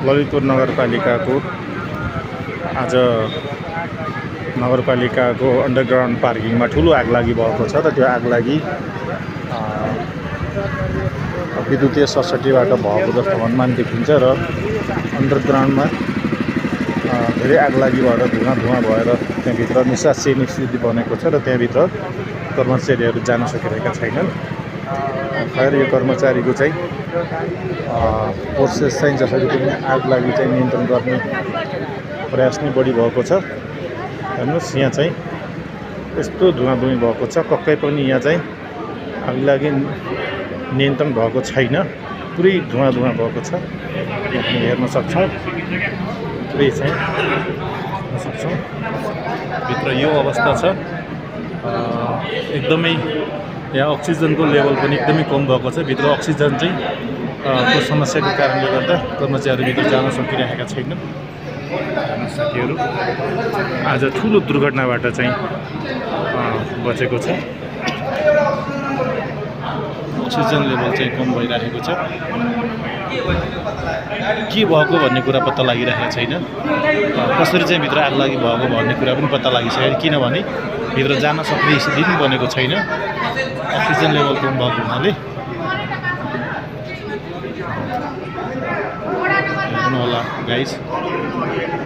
ललितपुर नगरपालिकाको आज नगरपालिकाको अन्डरग्राउन्ड पार्किङमा ठुलो आगलागी भएको छ र त्यो आगलागी विद्युतीय सब्सिडीबाट भएको जस्तो अनुमान देखिन्छ र अन्डरग्राउन्डमा धेरै आगलागी भएर धुवाँ भएर त्यहाँभित्र निस्सासिने स्थिति बनेको छ र त्यहाँभित्र कर्मचारीहरू जान सकिरहेका छैनन्। खैर यो कर्मचारीको चाहिँ प्रोसेस चाहिँ जसरी पनि आगलागी चाहिँ नियन्त्रण गर्ने प्रयास नै बढी भएको छ। हेर्नुहोस् यहाँ चाहिँ यस्तो धुवाँ भएको छ, पक्कै पनि यहाँ चाहिँ आगलागी नियन्त्रण भएको छैन, पुरै धुवाँ भएको छ। यहाँ हेर्न सक्छौँ, पुरै चाहिँ हेर्न सक्छौँ भित्र यो अवस्था छ। एकदमै यहाँ अक्सिजनको लेभल पनि एकदमै कम भएको छ। भित्र अक्सिजन चाहिँ को समस्याको कारणले गर्दा कर्मचारीहरू भित्र जान सकिरहेका छैनन्। साथीहरू आज ठुलो दुर्घटनाबाट चाहिँ बचेको छ। अक्सिजन लेभल चाहिँ कम भइरहेको छ। के भएको भन्ने कुरा पत्ता लागिरहेको छैन। कसरी चाहिँ भित्र आगलागी भएको भन्ने कुरा पनि पत्ता लागिसकेको, किनभने भित्र जान सक्ने स्थिति पनि बनेको छैन अक्सिजन लेभल कम भएको हुनाले। हेर्नु होला गाइस।